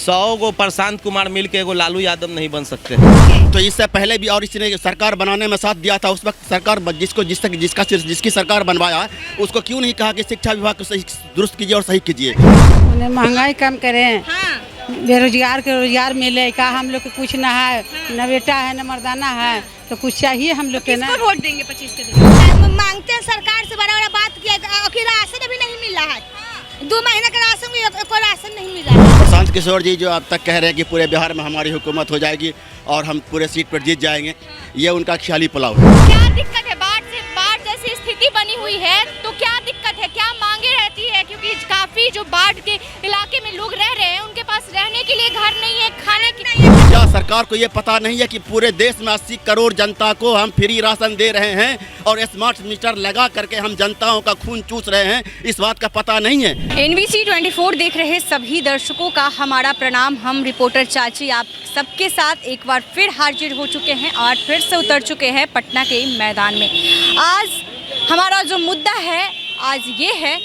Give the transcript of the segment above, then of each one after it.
100 गो प्रशांत कुमार मिल के एगो लालू यादव नहीं बन सकते। तो इससे पहले भी और इसने सरकार बनाने में साथ दिया था, उस वक्त सरकार जिसकी सरकार बनवाया उसको क्यों नहीं कहा कि शिक्षा विभाग को सही दुरुस्त कीजिए और सही कीजिए? महंगाई कम करें, बेरोजगार के रोजगार मिले, का हम लोग के कुछ ना है, न बेटा है न मर्दाना है, तो कुछ चाहिए हम लोग के ना। वोट देंगे 25 के दिन? मांगते हैं सरकार से, बड़ा बड़ा बात किया कि राशन अभी नहीं मिल रहा है, 2 महीने का राशन, कोई राशन नहीं मिल रहा है। प्रशांत किशोर जी जो अब तक कह रहे हैं कि पूरे बिहार में हमारी हुकूमत हो जाएगी और हम पूरे सीट पर जीत जाएंगे, ये उनका ख्याली पुलाव है। क्या दिक्कत है? बाढ़ जैसी स्थिति बनी हुई है तो क्या दिक्कत है, क्या मांगे रहती है? क्योंकि काफी जो बाढ़ के इलाके में लोग रह रहे हैं उनके पास रहने के लिए घर नहीं है, खाने की नहीं है। क्या सरकार को ये पता नहीं है कि पूरे देश में 80 करोड़ जनता को हम फ्री राशन दे रहे हैं और स्मार्ट मीटर लगा करके हम जनताओं का खून चूस रहे हैं, इस बात का पता नहीं है? NBC 24 देख रहे सभी दर्शकों का हमारा प्रणाम। हम रिपोर्टर चाची आप सबके साथ एक बार फिर हाजिर हो चुके हैं और फिर से उतर चुके हैं पटना के मैदान में। आज हमारा जो मुद्दा है आज ये है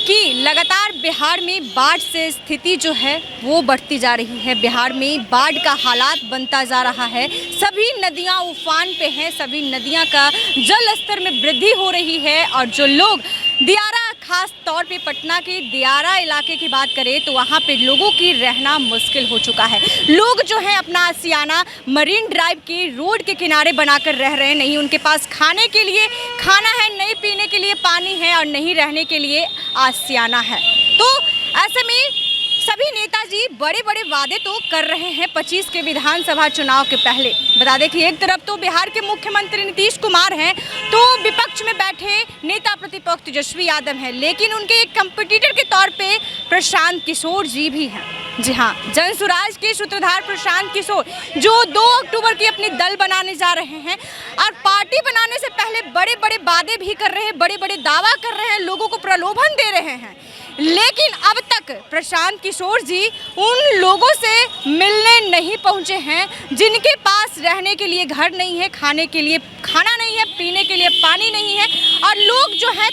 कि लगातार बिहार में बाढ़ से स्थिति जो है वो बढ़ती जा रही है। बिहार में बाढ़ का हालात बनता जा रहा है, सभी नदियां उफान पे हैं, सभी नदियां का जल स्तर में वृद्धि हो रही है। और जो लोग दियारा, खास तौर पे पटना के दियारा इलाके की बात करें तो वहाँ पे लोगों की रहना मुश्किल हो चुका है। लोग जो है अपना आशियाना मरीन ड्राइव के रोड के किनारे बनाकर रह रहे हैं। नहीं उनके पास खाने के लिए खाना है, नहीं पीने के लिए पानी है और नहीं रहने के लिए आशियाना है। तो ऐसे में सभी नेताजी बड़े बड़े वादे तो कर रहे हैं 25 के विधानसभा चुनाव के पहले। बता दें कि एक तरफ तो बिहार के मुख्यमंत्री नीतीश कुमार हैं, तो विपक्ष में बैठे नेता प्रतिपक्ष तेजस्वी यादव हैं, लेकिन उनके एक कंपटीटर के तौर पे प्रशांत किशोर जी भी हैं। जी हाँ, जनसुराज के सूत्रधार प्रशांत किशोर जो 2 अक्टूबर की अपनी दल बनाने जा रहे हैं और पार्टी बनाने से पहले बड़े बड़े वादे भी कर रहे हैं, बड़े बड़े दावा कर रहे हैं, लोगों को प्रलोभन दे रहे हैं। लेकिन अब तक प्रशांत किशोर जी उन लोगों से मिलने नहीं पहुंचे हैं जिनके पास रहने के लिए घर नहीं है, खाने के लिए खाना नहीं है, पीने के लिए पानी नहीं है और लोग जो है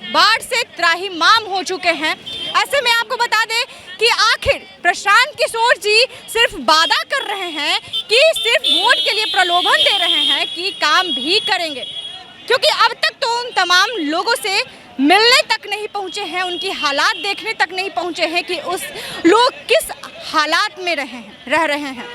बाढ़ से त्राहिमाम हो चुके हैं। ऐसे में आपको बता दें कि आखिर प्रशांत किशोर जी सिर्फ वादा कर रहे हैं कि सिर्फ वोट के लिए प्रलोभन दे रहे हैं कि काम भी करेंगे, क्योंकि अब तक तो उन तमाम लोगों से मिलने तक नहीं पहुंचे हैं, उनकी हालात देखने तक नहीं पहुंचे हैं कि उस लोग किस हालात में रह रहे हैं।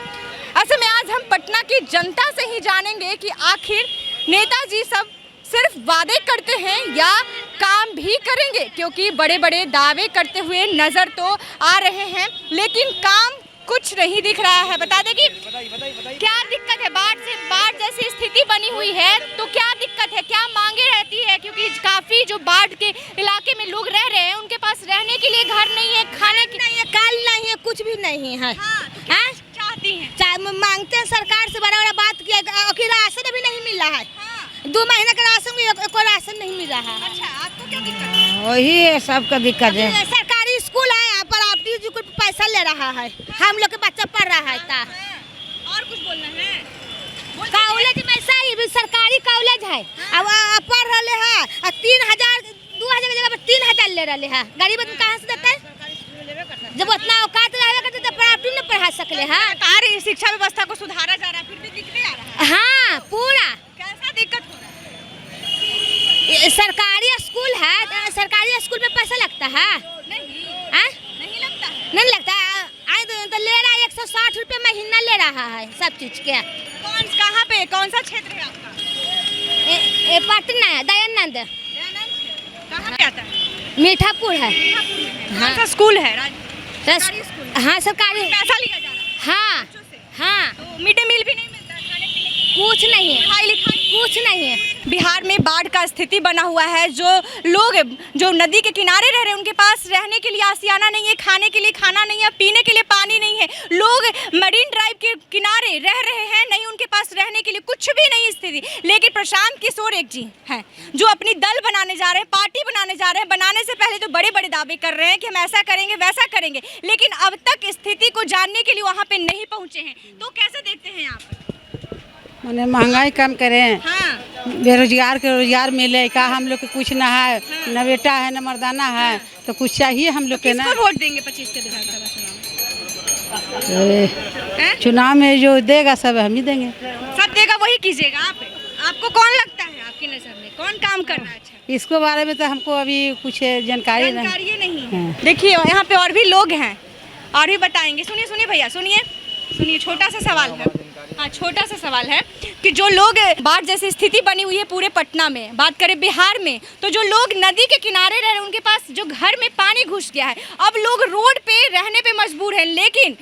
ऐसे में आज हम पटना की जनता से ही जानेंगे कि आखिर नेताजी सब सिर्फ वादे करते हैं या काम भी करेंगे, क्योंकि बड़े बड़े दावे करते हुए नजर तो आ रहे हैं लेकिन काम कुछ नहीं दिख रहा है। बता दें कि क्या दिक्कत है? बाढ़ जैसी स्थिति बनी हुई है तो क्या दिक्कत है, क्या मांगे रहती है? क्योंकि काफी जो बाढ़ के इलाके में लोग रह रहे हैं उनके पास रहने के लिए घर नहीं है, खाने की नहीं है, काल नहीं है, कुछ भी नहीं है। चाहती हैं? मांगते हैं सरकार से, बड़ा बड़ा बात किया कि राशन अभी नहीं मिल रहा है, 2 महीने का राशन, कोई राशन नहीं मिल रहा है। अच्छा, आपको क्या दिक्कत है? वही है, सबका दिक्कत है। सरकारी स्कूल है, यहाँ पर आप पैसा ले रहा है, हम लोग के बच्चा पढ़ रहा है। और कुछ बोलना है? कॉलेज में ऐसा ही सरकारी कॉलेज है, अब पढ़ रहे हैं 3,000 2,000 की जगह पर 3,000 ले रहे हैं। गरीब आदमी कहाँ से देता है? जब उतना औकात रहेगा तो प्राइवेट में पढ़ा सकले हैं। सरकारी शिक्षा व्यवस्था को सुधारा जा रहा है, फिर भी दिख नहीं आ रहा है। हाँ, पूरा कैसा दिक्कत हो रहा है? सरकारी स्कूल है, सरकारी स्कूल में पैसा लगता है? नहीं लगता है। नहीं लगता है, तो ले रहा है 160 रुपये महीना ले रहा है सब चीज के। कहाँ पे, कौन सा क्षेत्र है आपका? पटना है, दयानंद। कहाँ पे आता है? मीठापुर है। कौन सा स्कूल है? हाँ, सरकारी। पैसा लिया जा रहा है? हाँ, तो मिड डे मील भी नहीं मिलता है, खाने पीने के लिए? कुछ नहीं है, पढ़ाई लिखाई कुछ नहीं है। बिहार में बाढ़ का स्थिति बना हुआ है। जो लोग जो नदी के किनारे रह रहे हैं उनके पास रहने के लिए आशियाना नहीं है, खाने के लिए खाना नहीं है, पीने के लिए पानी नहीं है। लोग मरीन ड्राइव के किनारे रह रहे हैं, नहीं उनके पास रहने के लिए कुछ भी नहीं स्थिति। लेकिन प्रशांत किशोर एक जी हैं जो अपनी दल बनाने जा रहे हैं, पार्टी बनाने जा रहे हैं। बनाने से पहले तो बड़े बड़े दावे कर रहे हैं कि हम ऐसा करेंगे वैसा करेंगे, लेकिन अब तक स्थिति को जानने के लिए वहाँ पे नहीं पहुँचे हैं। तो कैसे देखते हैं आप? मैंने महंगाई कम करें, बेरोजगार के रोजगार मिले, का हम लोग के कुछ ना है, न बेटा है न मर्दाना है, तो कुछ चाहिए हम लोग के ना। किसको वोट देंगे 25 के विधानसभा चुनाव? चुनाव में जो देगा सब हम ही देंगे। सब देगा वही कीजिएगा आप? आपको कौन लगता है आपकी नजर में कौन काम कर रहा है अच्छा? इसको बारे में तो हमको अभी कुछ जानकारी नहीं है। देखिए यहाँ पे और भी लोग हैं और भी बताएंगे। सुनिए सुनिए भैया, सुनिए छोटा सा सवाल है। हाँ, छोटा सा सवाल है कि जो लोग बाढ़ जैसी स्थिति बनी हुई है पूरे पटना में, बात करें बिहार में, तो जो लोग नदी के किनारे रह रहे हैं उनके पास जो घर में पानी घुस गया है, अब लोग रोड पे रहने पे मजबूर हैं। लेकिन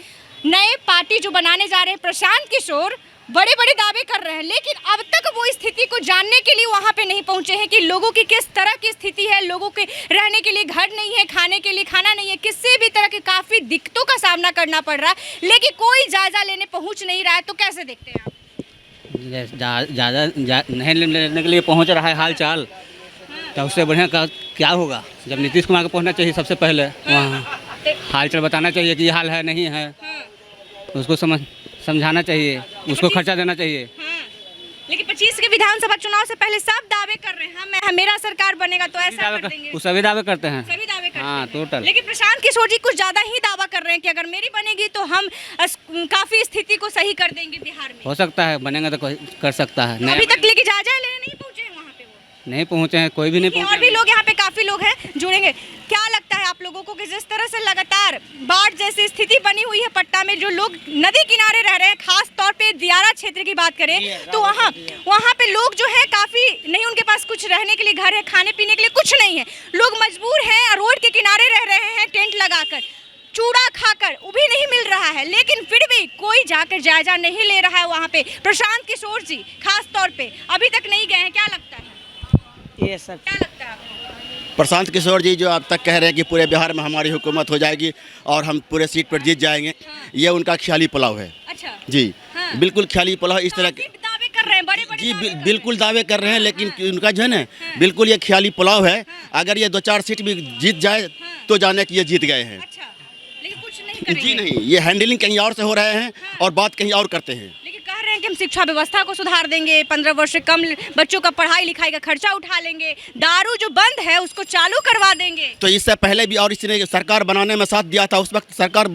नए पार्टी जो बनाने जा रहे हैं प्रशांत किशोर बड़े बड़े दावे कर रहे हैं, लेकिन अब तक वो स्थिति को जानने के लिए वहाँ पे नहीं पहुँचे हैं कि लोगों की किस तरह की स्थिति है। लोगों के रहने के लिए घर नहीं है, खाने के लिए खाना नहीं है, किसी भी तरह की काफ़ी दिक्कतों का सामना करना पड़ रहा है, लेकिन कोई जायजा लेने पहुँच नहीं रहा है। तो कैसे देखते हैं आप? ज़्यादा नहीं लेने के लिए पहुँच रहा है हाल चाल, तो उससे बढ़िया क्या होगा? जब नीतीश कुमार को पहुँचना चाहिए सबसे पहले, वहाँ हाल चाल बताना चाहिए कि ये हाल है नहीं है, उसको समझाना चाहिए, उसको खर्चा देना चाहिए। लेकिन 25 के विधानसभा चुनाव से पहले सब दावे कर रहे हैं, मेरा सरकार बनेगा तो ऐसा कर देंगे। वो सभी दावे करते हैं, सभी दावे करते हाँ, हैं। टोटल। लेकिन प्रशांत किशोर जी कुछ ज्यादा ही दावा कर रहे हैं कि अगर मेरी बनेगी तो हम काफी स्थिति को सही कर देंगे बिहार में। हो सकता है, बनेगा तो कर सकता है। अभी तक लेके जायजा लेने नहीं पहुंचे हैं वहाँ पे, वो नहीं पहुँचे हैं, कोई भी नहीं पहुँचे। और भी लोग यहाँ पे काफी लोग हैं जुड़ेंगे। क्या लगता है आप लोगों को कि जिस तरह से लगातार बाढ़ जैसी स्थिति बनी हुई है पटना में, जो लोग नदी किनारे रह रहे हैं, खास तौर पे दियारा क्षेत्र की बात करें तो वहाँ पे लोग जो है काफी नहीं, उनके पास कुछ रहने के लिए घर है, खाने पीने के लिए कुछ नहीं है, लोग मजबूर हैं, रोड के किनारे रह रहे हैं टेंट लगाकर, चूड़ा खाकर, वो भी नहीं मिल रहा है, लेकिन फिर भी कोई जाकर जायजा नहीं ले रहा है। वहाँ पे प्रशांत किशोर जी खास तौर पे अभी तक नहीं गए हैं। क्या लगता है ये सब? क्या लगता है आपको? प्रशांत किशोर जी जो अब तक कह रहे हैं कि पूरे बिहार में हमारी हुकूमत हो जाएगी और हम पूरे सीट पर जीत जाएंगे, ये उनका ख्याली पुलाव है। अच्छा जी, बिल्कुल ख्याली पुलाव इस तरह के दावे कर रहे हैं, बड़े-बड़े जी बिल्कुल दावे कर रहे हैं, लेकिन उनका जो है ना बिल्कुल ये ख्याली पुलाव है। अगर ये 2-4 सीट भी जीत जाए तो जाने कि ये जीत गए हैं। अच्छा, लेकिन कुछ नहीं करेंगे। जी नहीं, ये हैंडलिंग कहीं और से हो रहे हैं और बात कहीं और करते हैं। लेकिन कह रहे हैं कि हम शिक्षा व्यवस्था को सुधार देंगे, 15 वर्ष से कम बच्चों का पढ़ाई लिखाई का खर्चा उठा लेंगे, दारू जो बंद है उसको चालू करवा देंगे। तो इससे पहले भी और इसने सरकार बनाने में साथ दिया था, उस वक्त सरकार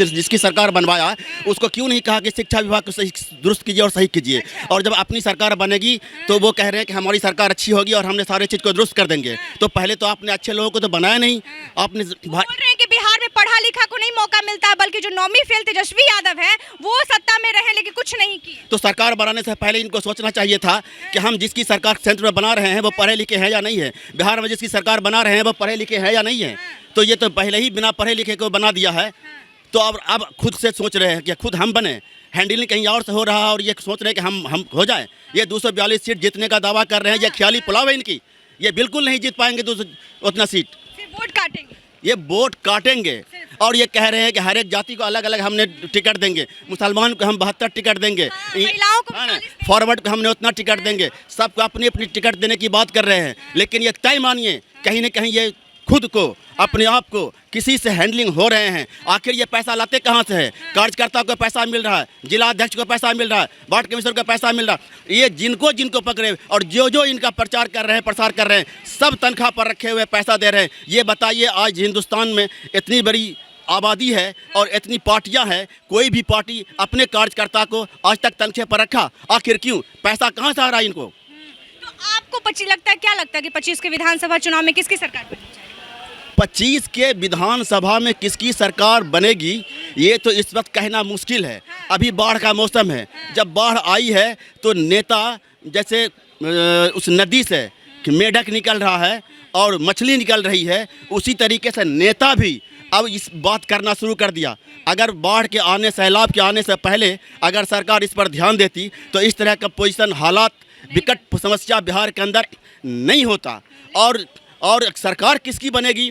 जिसकी सरकार बनवाया उसको क्यों नहीं कहा कि शिक्षा विभाग को सही दुरुस्त कीजिए और सही कीजिए। और जब अपनी सरकार बनेगी तो वो कह रहे हैं कि हमारी सरकार अच्छी होगी और हमने सारे चीज़ को दुरुस्त कर देंगे। तो पहले तो आपने अच्छे लोगों को तो बनाया नहीं, आपने बोल रहे हैं कि बिहार में पढ़ा लिखा को नहीं मौका मिलता, बल्कि जो 9वीं फेल तेजस्वी यादव है वो सत्ता में रहे लेकिन कुछ नहीं किए। तो सरकार बनाने से पहले इनको सोचना चाहिए था कि हम जिसकी सरकार सेंटर में बना रहे हैं वो पढ़े लिखे हैं या नहीं है, बिहार में जिसकी सरकार बना रहे हैं वो पढ़े लिखे हैं या नहीं है। तो ये तो पहले ही बिना पढ़े लिखे को बना दिया है। तो अब खुद से सोच रहे हैं कि खुद हम बने, हैंडलिंग कहीं और से हो रहा है और ये सोच रहे हैं कि हम हो जाए। ये 242 सीट जीतने का दावा कर रहे हैं, ये ख्याली पुलाव है इनकी। ये बिल्कुल नहीं जीत पाएंगे उतना सीट, वोट काटेंगे, ये वोट काटेंगे। और ये कह रहे हैं कि हर एक जाति को अलग अलग हमने टिकट देंगे, मुसलमान को हम 72 टिकट देंगे, महिलाओं को फॉरवर्ड को हमने उतना टिकट देंगे, सबको अपनी अपनी टिकट देने की बात कर रहे हैं। लेकिन ये तय मानिए कहीं ना कहीं ये खुद को अपने आप को किसी से हैंडलिंग हो रहे हैं। आखिर ये पैसा लाते कहाँ से है? कार्यकर्ता को पैसा मिल रहा है, जिला अध्यक्ष को पैसा मिल रहा है, वार्ड कमिश्नर को पैसा मिल रहा है। ये जिनको पकड़े और जो इनका प्रचार कर रहे हैं, प्रसार कर रहे हैं, सब तनख्वाह पर रखे हुए पैसा दे रहे हैं। ये बताइए, आज हिंदुस्तान में इतनी बड़ी आबादी है और इतनी पार्टियां हैं, कोई भी पार्टी अपने कार्यकर्ता को आज तक तनख्वाह पर रखा? आखिर क्यों? पैसा कहाँ से आ रहा है इनको? तो आपको क्या लगता है कि 25 के विधानसभा चुनाव में किसकी सरकार बननी चाहिए? 25 के विधानसभा में किसकी सरकार बनेगी ये तो इस वक्त कहना मुश्किल है। अभी बाढ़ का मौसम है, जब बाढ़ आई है तो नेता जैसे उस नदी से मेढक निकल रहा है और मछली निकल रही है, उसी तरीके से नेता भी अब इस बात करना शुरू कर दिया। अगर बाढ़ के आने, सैलाब के आने से पहले अगर सरकार इस पर ध्यान देती तो इस तरह का पोजीशन, हालात, विकट समस्या बिहार के अंदर नहीं होता। और सरकार किसकी बनेगी?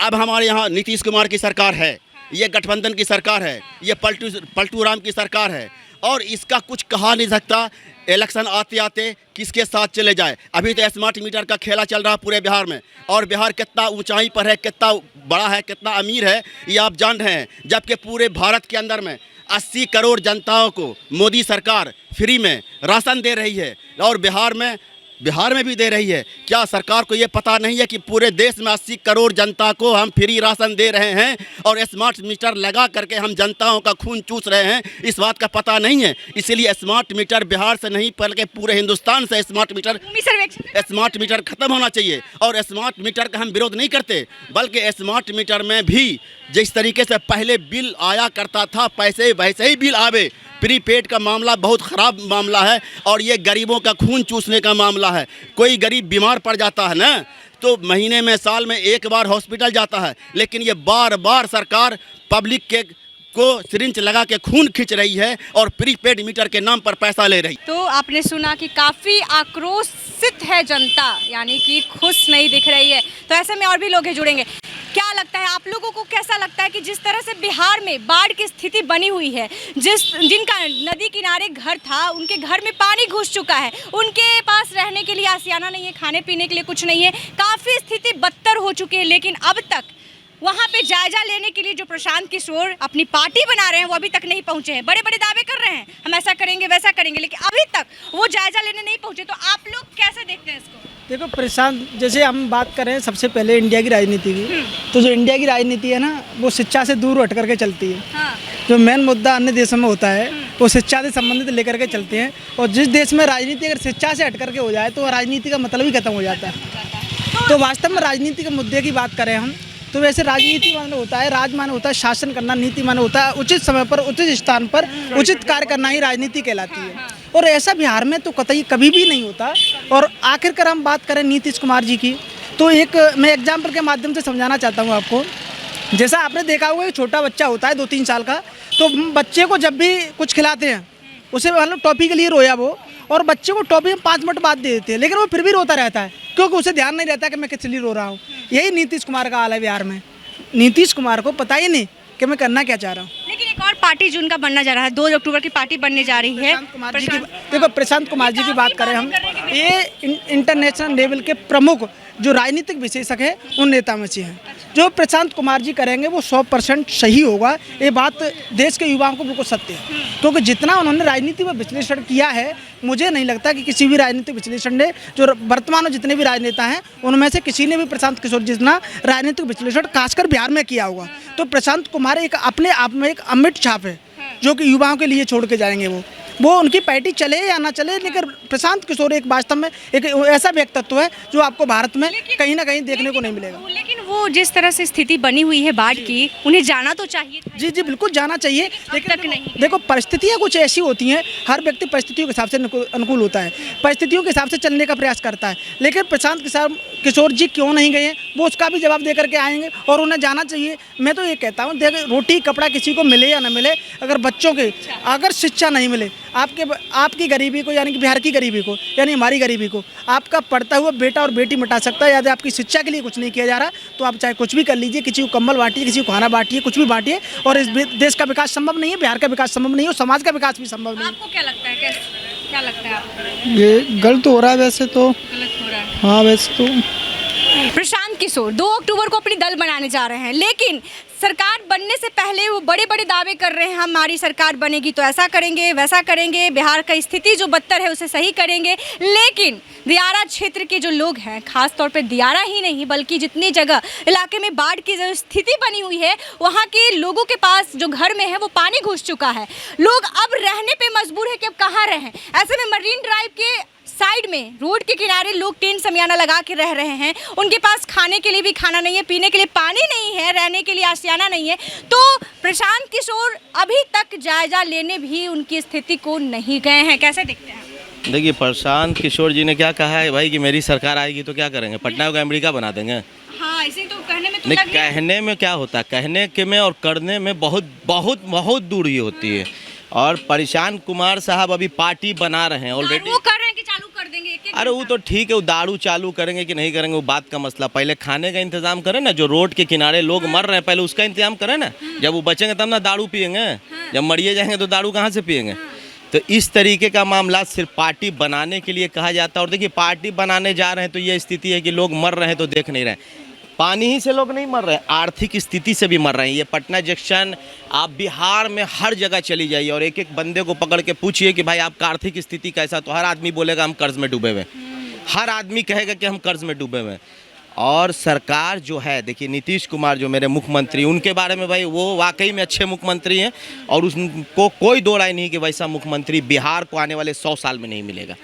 अब हमारे यहाँ नीतीश कुमार की सरकार है, ये गठबंधन की सरकार है, ये पलटू राम की सरकार है और इसका कुछ कहा नहीं सकता। इलेक्शन आते आते किसके साथ चले जाए। अभी तो स्मार्ट मीटर का खेला चल रहा है पूरे बिहार में, और बिहार कितना ऊंचाई पर है, कितना बड़ा है, कितना अमीर है, ये आप जान रहे हैं। जबकि पूरे भारत के अंदर में 80 करोड़ जनताओं को मोदी सरकार फ्री में राशन दे रही है और बिहार में बिहार में भी दे रही है। क्या सरकार को ये पता नहीं है कि पूरे देश में 80 करोड़ जनता को हम फ्री राशन दे रहे हैं और स्मार्ट मीटर लगा करके हम जनताओं का खून चूस रहे हैं? इस बात का पता नहीं है। इसीलिए स्मार्ट मीटर बिहार से नहीं बल्कि पूरे हिंदुस्तान से स्मार्ट मीटर खत्म होना चाहिए। और स्मार्ट मीटर का हम विरोध नहीं करते, बल्कि स्मार्ट मीटर में भी जिस तरीके से पहले बिल आया करता था पैसे वैसे ही बिल आवे। प्रीपेड का मामला बहुत ख़राब मामला है और ये गरीबों का खून चूसने का मामला है। कोई गरीब बीमार पड़ जाता है ना, तो महीने में साल में एक बार हॉस्पिटल जाता है, लेकिन ये बार बार सरकार पब्लिक को सिरिंज लगा के खून खींच रही है और प्रीपेड मीटर के नाम पर पैसा ले रही। तो आपने सुना कि काफ़ी आक्रोशित है जनता, यानी कि खुश नहीं दिख रही है। तो ऐसे में और भी लोग जुड़ेंगे। क्या लगता है आप लोगों को, कैसा लगता है कि जिस तरह से बिहार में बाढ़ की स्थिति बनी हुई है, जिनका नदी किनारे घर था उनके घर में पानी घुस चुका है, उनके पास रहने के लिए आशियाना नहीं है, खाने पीने के लिए कुछ नहीं है, काफ़ी स्थिति बदतर हो चुकी है, लेकिन अब तक वहाँ पे जायजा लेने के लिए जो प्रशांत किशोर अपनी पार्टी बना रहे हैं वो अभी तक नहीं पहुँचे हैं। बड़े बड़े दावे कर रहे हैं हम ऐसा करेंगे वैसा करेंगे, लेकिन अभी तक वो जायजा लेने नहीं पहुँचे। तो आप लोग कैसे देखते हैं इसको? देखो प्रशांत, जैसे हम बात करें सबसे पहले इंडिया की राजनीति की, तो जो इंडिया की राजनीति है ना वो शिक्षा से दूर हट करके चलती है। हाँ। जो मेन मुद्दा अन्य देशों में होता है वो शिक्षा से संबंधित लेकर के चलते हैं, और जिस देश में राजनीति अगर शिक्षा से हट करके हो जाए तो राजनीति का मतलब ही खत्म हो जाता है। तो वास्तव में राजनीति के मुद्दे की बात करें हम, तो वैसे राजनीति माने होता है, राज माने होता है शासन करना, नीति माने होता है उचित समय पर उचित स्थान पर उचित कार्य करना ही राजनीति कहलाती है। और ऐसा बिहार में तो कतई कभी भी नहीं होता। और आखिरकार हम बात करें नीतीश कुमार जी की, तो एक मैं एग्जाम्पल के माध्यम से समझाना चाहता हूँ आपको। जैसा आपने देखा होगा, एक छोटा बच्चा होता है 2-3 साल का, तो बच्चे को जब भी कुछ खिलाते हैं उसे मतलब टॉफ़ी के लिए रोया वो, और बच्चे को टॉफ़ी हम 5 मिनट बाद दे देते हैं, लेकिन वो फिर भी रोता रहता है क्योंकि उसे ध्यान नहीं रहता कि मैं किस लिए रो रहा हूँ। यही नीतीश कुमार का हाल है बिहार में। नीतीश कुमार को पता ही नहीं कि मैं करना क्या चाह रहा हूँ। लेकिन एक और पार्टी जो उनका बनना जा रहा है, 2 अक्टूबर की पार्टी बनने जा रही है। देखो प्रशांत कुमार जी की बात करें हम, ये इंटरनेशनल लेवल के प्रमुख जो राजनीतिक विशेषज्ञ हैं उन नेता में से हैं। जो प्रशांत कुमार जी करेंगे वो 100% सही होगा। ये बात देश के युवाओं को बिल्कुल सत्य है, क्योंकि जितना उन्होंने राजनीति में विश्लेषण किया है, मुझे नहीं लगता कि किसी भी राजनीतिक विश्लेषण ने, जो वर्तमान में जितने भी राजनेता हैं उनमें से किसी ने भी प्रशांत किशोर जितना राजनीतिक विश्लेषण खासकर बिहार में किया होगा। तो प्रशांत कुमार एक अपने आप में एक अमिट छाप है जो कि युवाओं के लिए छोड़ के जाएंगे। वो उनकी पार्टी चले या ना चले, लेकिन प्रशांत किशोर एक वास्तव में एक ऐसा व्यक्तित्व है जो आपको भारत में कहीं ना कहीं देखने को नहीं मिलेगा। लेकिन वो जिस तरह से स्थिति बनी हुई है बाढ़ की, उन्हें जाना तो चाहिए था। जी बिल्कुल जाना चाहिए, लेकिन तक नहीं। देखो परिस्थितियाँ कुछ ऐसी होती हैं, हर व्यक्ति परिस्थितियों के हिसाब से अनुकूल होता है, परिस्थितियों के हिसाब से चलने का प्रयास करता है। लेकिन प्रशांत किशोर जी क्यों नहीं गए वो उसका भी जवाब दे करके आएंगे और उन्हें जाना चाहिए। मैं तो ये कहता हूँ, देख रोटी कपड़ा किसी को मिले या न मिले, अगर बच्चों के अगर शिक्षा नहीं मिले, आपकी गरीबी को यानी कि बिहार की गरीबी को यानी हमारी गरीबी को आपका पढ़ता हुआ बेटा और बेटी मिटा सकता है। यदि आपकी शिक्षा के लिए कुछ नहीं किया जा रहा तो आप चाहे कुछ भी कर लीजिए, किसी को कंबल बांटिए, किसी को खाना बांटिए, कुछ भी बांटिए, और इस देश का विकास संभव नहीं है, बिहार का विकास संभव नहीं है, समाज का विकास भी संभव नहीं है। आपको क्या लगता है, क्या लगता है आपको? ये गलत हो रहा है वैसे तो। गलत हो रहा है। हाँ वैसे तो। प्रशांत किशोर 2 अक्टूबर को अपनी दल बनाने जा रहे हैं, लेकिन सरकार बनने से पहले वो बड़े बड़े दावे कर रहे हैं, हमारी सरकार बनेगी तो ऐसा करेंगे वैसा करेंगे, बिहार का स्थिति जो बदतर है उसे सही करेंगे। लेकिन दियारा क्षेत्र के जो लोग हैं, खास तौर पे दियारा ही नहीं बल्कि जितनी जगह इलाके में बाढ़ की जो स्थिति बनी हुई है, वहाँ के लोगों के पास जो घर में है वो पानी घुस चुका है। लोग अब रहने पे मजबूर है कि अब कहाँ रहें। ऐसे में मरीन ड्राइव के साइड में रोड के किनारे लोग टेंट समियाना लगा के रह रहे हैं। उनके पास खाने के लिए भी खाना नहीं है, पीने के लिए पानी नहीं है, रहने के लिए आशियाना नहीं है। तो प्रशांत किशोर अभी तक जायजा लेने भी उनकी स्थिति को नहीं गए हैं। कैसे देखते हैं? देखिए, प्रशांत किशोर जी ने क्या कहा है भाई कि मेरी सरकार आएगी तो क्या करेंगे, पटना को अमेरिका बना देंगे। हाँ, इसे तो कहने में तो नहीं, कहने में क्या होता है, कहने के में और करने में बहुत बहुत बहुत दूरी होती है। और प्रशांत कुमार साहब अभी पार्टी बना रहे हैं ऑलरेडी, वो कर रहे हैं कि चालू कर देंगे एक-एक। अरे वो तो ठीक है, वो दारू चालू करेंगे कि नहीं करेंगे वो बात का मसला, पहले खाने का इंतजाम करें ना। जो रोड के किनारे लोग मर रहे हैं पहले उसका इंतजाम करें ना। जब वो बचेंगे तब ना दारू पियेंगे, जब मरिए जाएंगे तो दारू कहाँ से पियेंगे। तो इस तरीके का मामला सिर्फ पार्टी बनाने के लिए कहा जाता है। और देखिए, पार्टी बनाने जा रहे हैं तो ये स्थिति है कि लोग मर रहे हैं तो देख नहीं रहे। पानी ही से लोग नहीं मर रहे हैं, आर्थिक स्थिति से भी मर रहे हैं। ये पटना जंक्शन आप बिहार में हर जगह चली जाइए और एक एक बंदे को पकड़ के पूछिए कि भाई आपका आर्थिक स्थिति कैसा, तो हर आदमी बोलेगा हम कर्ज में डूबे हुए। हर आदमी कहेगा कि हम कर्ज में डूबे हुए हैं। और सरकार जो है, देखिए नीतीश कुमार जो मेरे मुख्यमंत्री, उनके बारे में भाई वो वाकई में अच्छे मुख्यमंत्री हैं और उसको कोई दो राय नहीं कि वैसा मुख्यमंत्री बिहार को आने वाले 100 साल में नहीं मिलेगा।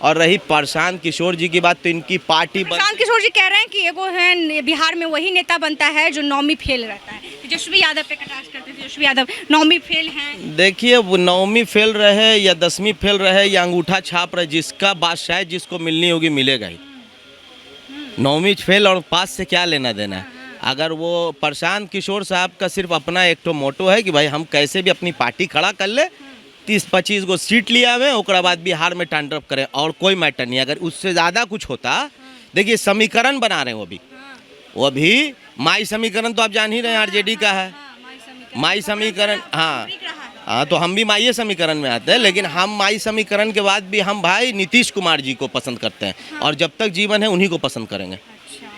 और रही प्रशांत किशोर जी की बात, तो इनकी पार्टी प्रशांत किशोर जी कह रहे हैं कि एगो है बिहार में वही नेता बनता है जो नौवीं फेल रहता है। तेजस्वी यादव पे कटाक्ष करते थे, तेजस्वी यादव नौवीं फेल हैं। देखिए, वो 9वीं फेल रहे या 10वीं फेल रहे या अंगूठा छाप रहे, जिसका बादशाह है, जिसको मिलनी होगी मिलेगा ही। 9वीं फेल और पास से क्या लेना देना है। अगर वो प्रशांत किशोर साहब का सिर्फ अपना एक तो मोटो है कि भाई हम कैसे भी अपनी पार्टी खड़ा कर ले, 30-25 गो सीट लिया हुए, उसके बाद बिहार में टैंडअप करें और कोई मैटर नहीं। अगर उससे ज़्यादा कुछ होता, देखिए समीकरण बना रहे हैं वो भी माई समीकरण तो आप जान ही रहे हैं आरजेडी का है। माई समीकरण, हाँ तो हम भी माई समीकरण में आते हैं, लेकिन हम माई समीकरण के बाद भी हम भाई नीतीश कुमार जी को पसंद करते हैं और जब तक जीवन है उन्हीं को पसंद करेंगे।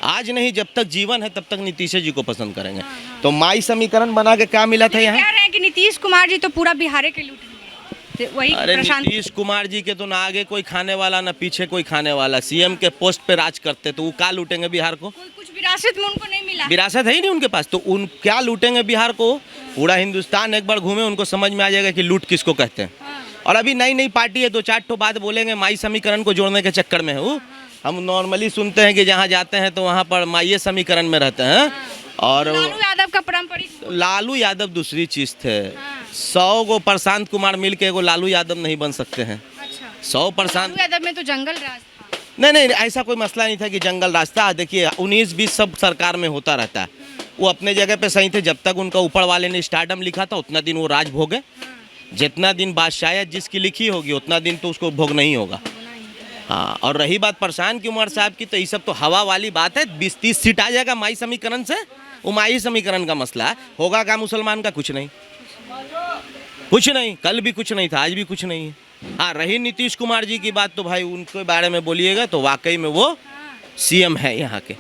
आज नहीं, जब तक जीवन है तब तक नीतीश जी को पसंद करेंगे। तो माई समीकरण बना के क्या मिला था यहाँ? कह रहे हैं कि नीतीश कुमार जी तो पूरा बिहार के लूट लिए। वही अरे नीतीश कुमार जी के तो ना आगे कोई खाने वाला ना पीछे कोई खाने वाला, सीएम के पोस्ट पे राज करते, तो वो क्या लूटेंगे बिहार को? कुछ विरासत में उनको नहीं मिला, विरासत है ही नहीं उनके पास, तो उन क्या लूटेंगे बिहार को? पूरा हिंदुस्तान एक बार घूमे, उनको समझ में आ जाएगा कि लूट किसको कहते हैं। और अभी नई नई पार्टी है, 2-4 ठो बात बोलेंगे, माई समीकरण को जोड़ने के चक्कर में है वो। हम नॉर्मली सुनते हैं कि जहाँ जाते हैं तो वहाँ पर माई समीकरण में रहते हैं। और लालू यादव का पारंपरिक, लालू यादव दूसरी चीज़ थे। 100 गो प्रशांत कुमार मिल के एगो लालू यादव नहीं बन सकते हैं। 100 प्रशांत लालू यादव में तो जंगल राज था। नहीं, ऐसा कोई मसला नहीं था कि जंगल रास्ता। देखिए 19-20 सब सरकार में होता रहता है, वो अपने जगह पे सही थे। जब तक उनका ऊपर वाले ने स्टारडम लिखा था उतना दिन वो राज भोगे। जितना दिन बादशाहत जिसकी लिखी होगी उतना दिन तो उसको भोग नहीं होगा। हाँ, और रही बात प्रशांत कुमार साहब की, तो ये सब तो हवा वाली बात है। 20-30 सीट आ जाएगा माई समीकरण से, वो माई समीकरण का मसला है। होगा क्या मुसलमान का? कुछ नहीं, कुछ नहीं। कल भी कुछ नहीं था, आज भी कुछ नहीं है। हाँ, रही नीतीश कुमार जी की बात, तो भाई उनके बारे में बोलिएगा तो वाकई में वो सीएम है यहाँ के,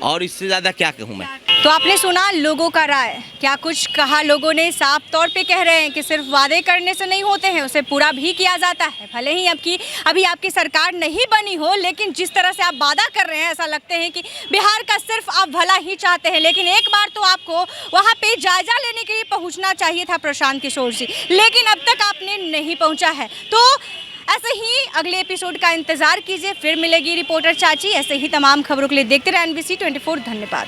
और इससे ज़्यादा क्या कहूँ मैं। तो आपने सुना लोगों का राय, क्या कुछ कहा लोगों ने। साफ तौर पे कह रहे हैं कि सिर्फ वादे करने से नहीं होते हैं, उसे पूरा भी किया जाता है। भले ही अभी आपकी सरकार नहीं बनी हो, लेकिन जिस तरह से आप वादा कर रहे हैं, ऐसा लगते हैं कि बिहार का सिर्फ आप भला ही चाहते हैं। लेकिन एक बार तो आपको वहाँ पे जायजा लेने के लिए पहुँचना चाहिए था प्रशांत किशोर जी, लेकिन अब तक आपने नहीं पहुँचा है। तो ऐसे ही अगले एपिसोड का इंतजार कीजिए, फिर मिलेगी रिपोर्टर चाची। ऐसे ही तमाम खबरों के लिए देखते रहे NBC 24। धन्यवाद।